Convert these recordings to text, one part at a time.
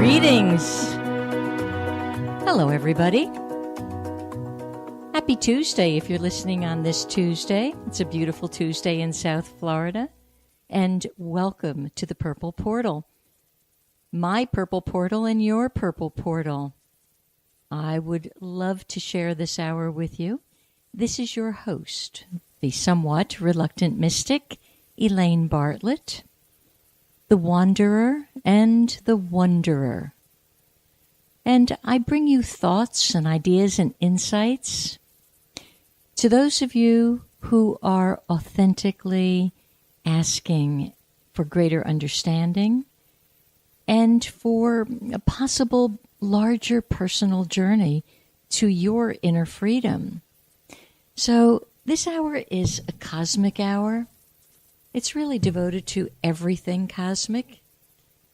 Greetings. Hello, everybody. Happy Tuesday if you're listening on this Tuesday. It's a beautiful Tuesday in South Florida. And welcome to the Purple Portal. My Purple Portal and your Purple Portal. I would love to share this hour with you. This is your host, the somewhat reluctant mystic, Elaine Bartlett, the wanderer and the wonderer. And I bring you thoughts and ideas and insights to those of you who are authentically asking for greater understanding and for a possible larger personal journey to your inner freedom. So this hour is a cosmic hour. It's really devoted to everything cosmic.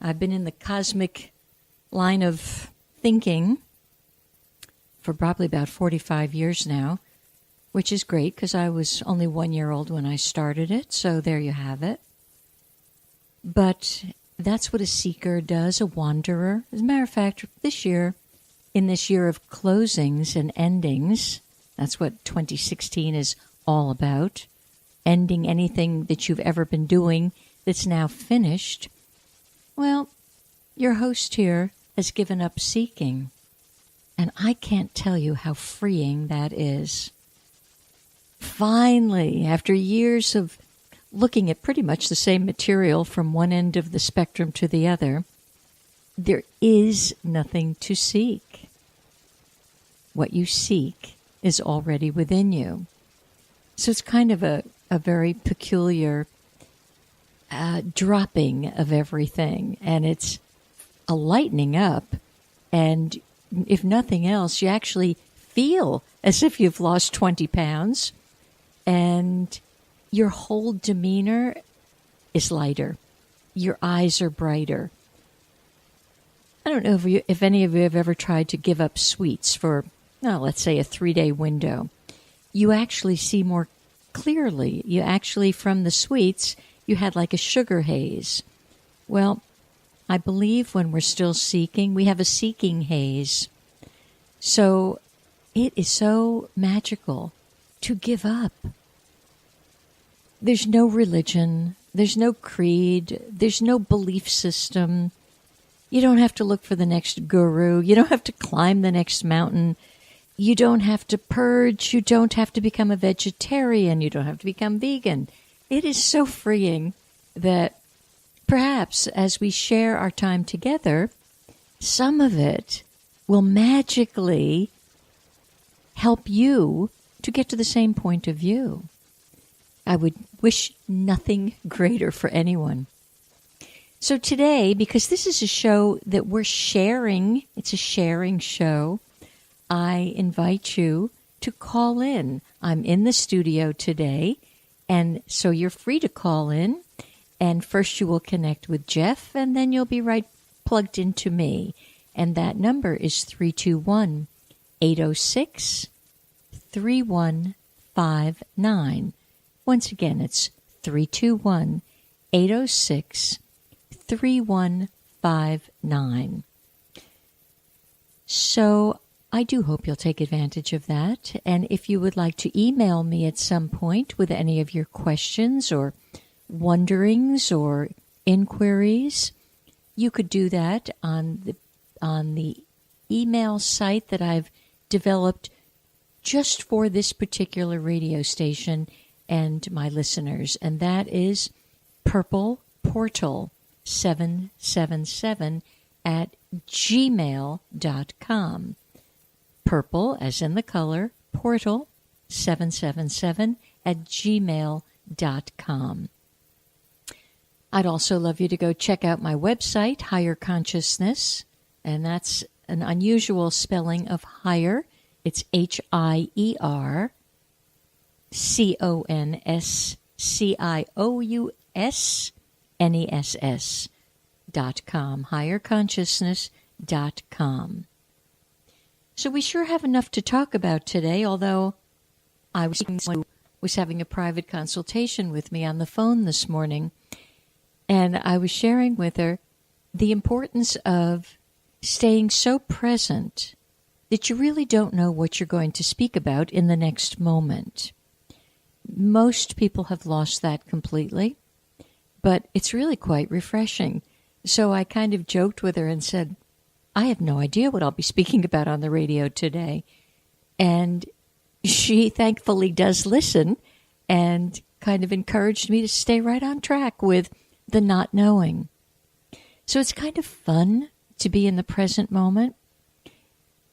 I've been in the cosmic line of thinking for probably about 45 years now, which is great because I was only 1 year old when I started it, so there you have it. But that's what a seeker does, a wanderer. As a matter of fact, this year, in this year of closings and endings, that's what 2016 is all about, ending anything that you've ever been doing that's now finished. Well, your host here has given up seeking, and I can't tell you how freeing that is. Finally, after years of looking at pretty much the same material from one end of the spectrum to the other, there is nothing to seek. What you seek is already within you. So it's kind of a very peculiar dropping of everything, and it's a lightening up, and if nothing else, you actually feel as if you've lost 20 pounds, and your whole demeanor is lighter. Your eyes are brighter. I don't know if any of you have ever tried to give up sweets for, let's say, a 3-day window. You actually see more clearly. You actually, from the sweets, you had like a sugar haze. Well, I believe when we're still seeking, we have a seeking haze. So it is so magical to give up. There's no religion, there's no creed, there's no belief system. You don't have to look for the next guru. You don't have to climb the next mountain. You don't have to purge. You don't have to become a vegetarian. You don't have to become vegan. It is so freeing that perhaps as we share our time together, some of it will magically help you to get to the same point of view. I would wish nothing greater for anyone. So today, because this is a show that we're sharing, it's a sharing show, I invite you to call in. I'm in the studio today, and so you're free to call in. And first you will connect with Jeff, and then you'll be right plugged into me. And that number is 321-806-3159. Once again, it's 321-806-3159. So I do hope you'll take advantage of that. And if you would like to email me at some point with any of your questions or wonderings or inquiries, you could do that on the email site that I've developed just for this particular radio station and my listeners, and that is Purple Portal 777 at gmail.com. Purple, as in the color, Portal 777 at gmail.com. I'd also love you to go check out my website, Higher Consciousness, and that's an unusual spelling of higher. It's HIERCONSCIOUSNESS.com, higherconsciousness.com. So we sure have enough to talk about today, although I was having a private consultation with me on the phone this morning, and I was sharing with her the importance of staying so present that you really don't know what you're going to speak about in the next moment. Most people have lost that completely, but it's really quite refreshing. So I kind of joked with her and said, I have no idea what I'll be speaking about on the radio today. And she thankfully does listen and kind of encouraged me to stay right on track with the not knowing. So it's kind of fun to be in the present moment.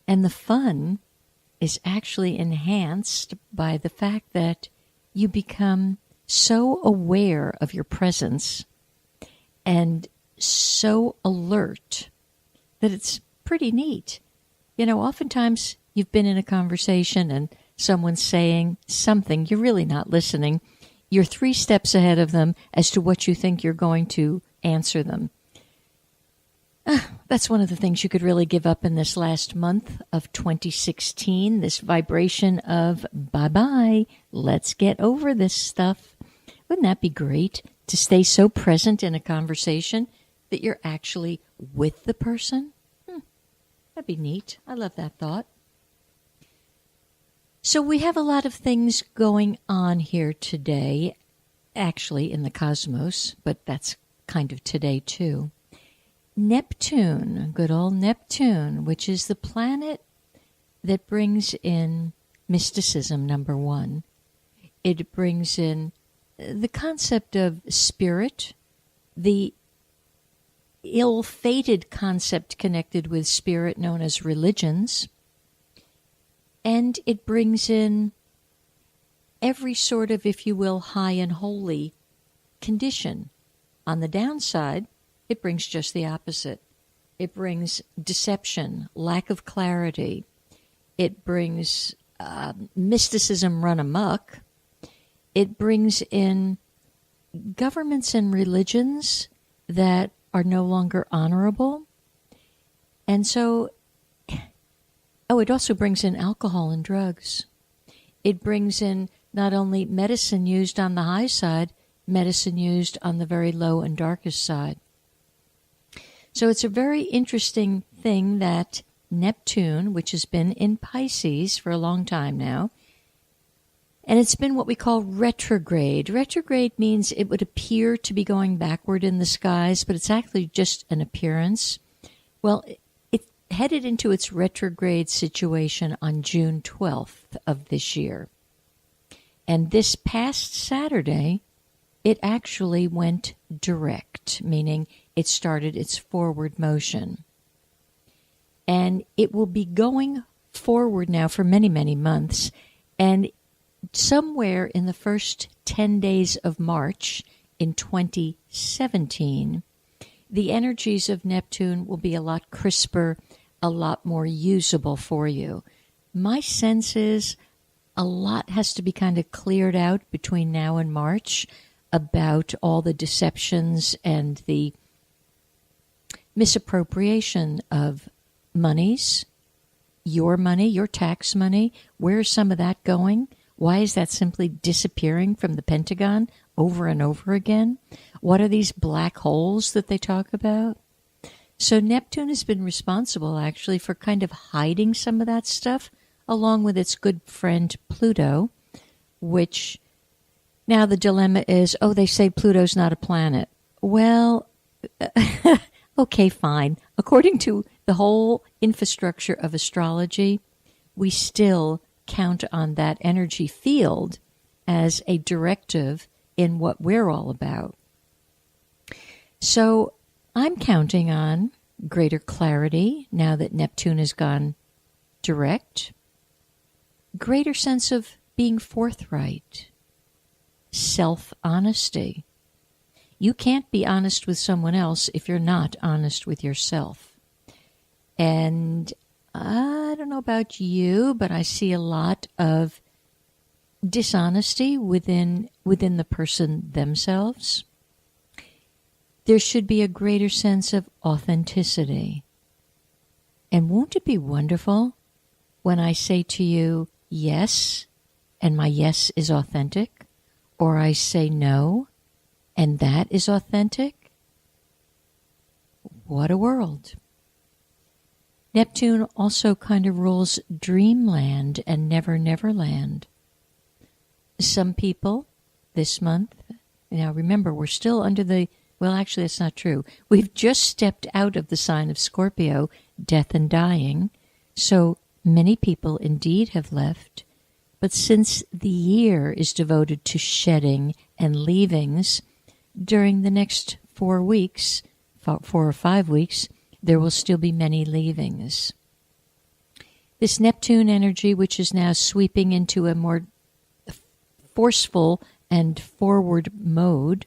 And the fun is actually enhanced by the fact that you become so aware of your presence and so alert that it's pretty neat. You know, oftentimes you've been in a conversation and someone's saying something, you're really not listening. You're 3 steps ahead of them as to what you think you're going to answer them. That's one of the things you could really give up in this last month of 2016, this vibration of bye-bye, let's get over this stuff. Wouldn't that be great to stay so present in a conversation that you're actually with the person? That'd be neat. I love that thought. So we have a lot of things going on here today, actually in the cosmos, but that's kind of today too. Neptune, good old Neptune, which is the planet that brings in mysticism, number one. It brings in the concept of spirit, the ill-fated concept connected with spirit known as religions, and it brings in every sort of, if you will, high and holy condition. On the downside, it brings just the opposite. It brings deception, lack of clarity. It brings mysticism run amok. It brings in governments and religions that are no longer honorable. And so, it also brings in alcohol and drugs. It brings in not only medicine used on the high side, medicine used on the very low and darkest side. So it's a very interesting thing that Neptune, which has been in Pisces for a long time now, and it's been what we call retrograde. Retrograde means it would appear to be going backward in the skies, but it's actually just an appearance. Well, it headed into its retrograde situation on June 12th of this year. And this past Saturday, it actually went direct, meaning it started its forward motion. And it will be going forward now for many, many months. And somewhere in the first 10 days of March in 2017, the energies of Neptune will be a lot crisper, a lot more usable for you. My sense is a lot has to be kind of cleared out between now and March about all the deceptions and the misappropriation of monies, your money, your tax money. Where's some of that going? Why is that simply disappearing from the Pentagon over and over again? What are these black holes that they talk about? So Neptune has been responsible, actually, for kind of hiding some of that stuff, along with its good friend Pluto, which now the dilemma is, they say Pluto's not a planet. Well, okay, fine. According to the whole infrastructure of astrology, we still count on that energy field as a directive in what we're all about. So I'm counting on greater clarity now that Neptune has gone direct, greater sense of being forthright, self-honesty. You can't be honest with someone else if you're not honest with yourself. And I don't know about you, but I see a lot of dishonesty within the person themselves. There should be a greater sense of authenticity. And won't it be wonderful when I say to you, yes, and my yes is authentic, or I say no, and that is authentic? What a world. Neptune also kind of rules dreamland and never, never land. Some people this month, now remember, we're still under the, well, actually, that's not true. We've just stepped out of the sign of Scorpio, death and dying. So many people indeed have left. But since the year is devoted to shedding and leavings, during the next 4 weeks, 4 or 5 weeks, there will still be many leavings. This Neptune energy, which is now sweeping into a more forceful and forward mode,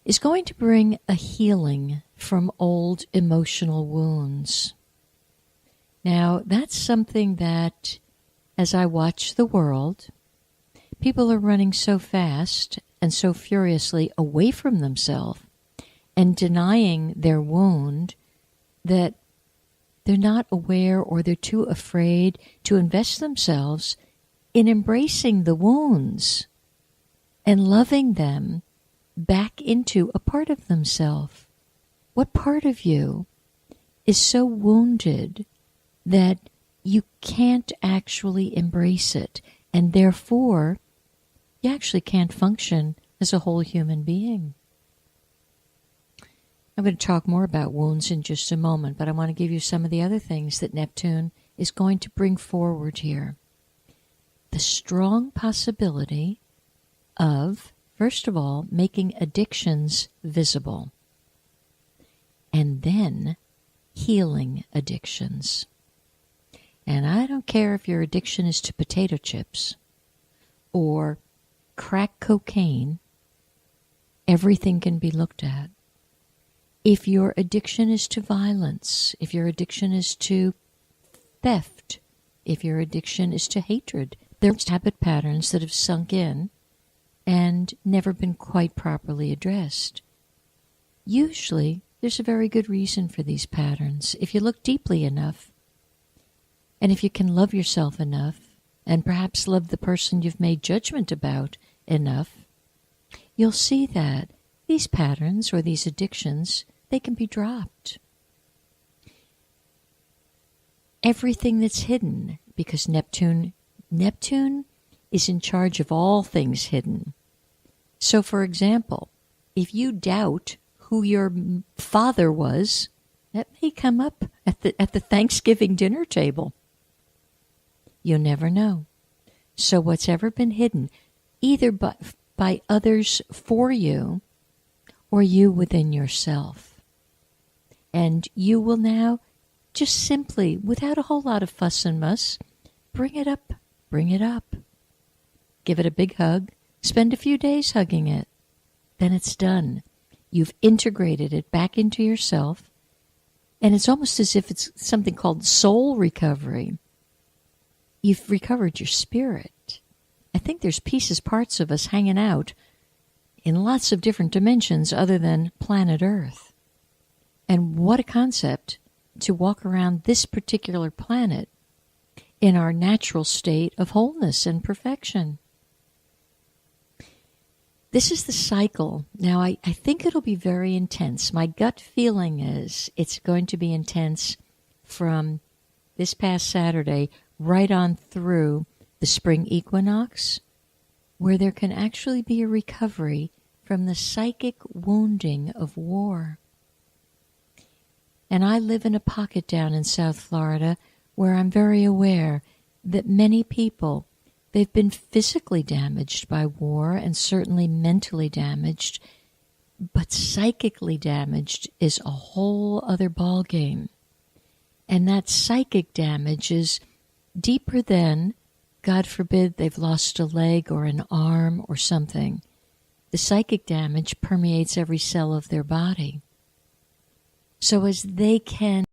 is going to bring a healing from old emotional wounds. Now, that's something that, as I watch the world, people are running so fast and so furiously away from themselves and denying their wound that they're not aware, or they're too afraid to invest themselves in embracing the wounds and loving them back into a part of themselves. What part of you is so wounded that you can't actually embrace it, and therefore you actually can't function as a whole human being? I'm going to talk more about wounds in just a moment, but I want to give you some of the other things that Neptune is going to bring forward here. The strong possibility of, first of all, making addictions visible, and then healing addictions. And I don't care if your addiction is to potato chips or crack cocaine, everything can be looked at. If your addiction is to violence, if your addiction is to theft, if your addiction is to hatred, there's habit patterns that have sunk in and never been quite properly addressed. Usually, there's a very good reason for these patterns. If you look deeply enough, and if you can love yourself enough, and perhaps love the person you've made judgment about enough, you'll see that these patterns or these addictions, they can be dropped. Everything that's hidden, because Neptune is in charge of all things hidden. So, for example, if you doubt who your father was, that may come up at the Thanksgiving dinner table. You'll never know. So what's ever been hidden, either by others for you, or you within yourself. And you will now just simply, without a whole lot of fuss and muss, bring it up. Give it a big hug. Spend a few days hugging it. Then it's done. You've integrated it back into yourself. And it's almost as if it's something called soul recovery. You've recovered your spirit. I think there's parts of us hanging out in lots of different dimensions other than planet Earth. And what a concept to walk around this particular planet in our natural state of wholeness and perfection. This is the cycle. Now, I think it'll be very intense. My gut feeling is it's going to be intense from this past Saturday right on through the spring equinox, where there can actually be a recovery from the psychic wounding of war. And I live in a pocket down in South Florida where I'm very aware that many people, they've been physically damaged by war and certainly mentally damaged, but psychically damaged is a whole other ballgame. And that psychic damage is deeper than, God forbid, they've lost a leg or an arm or something. The psychic damage permeates every cell of their body. So as they can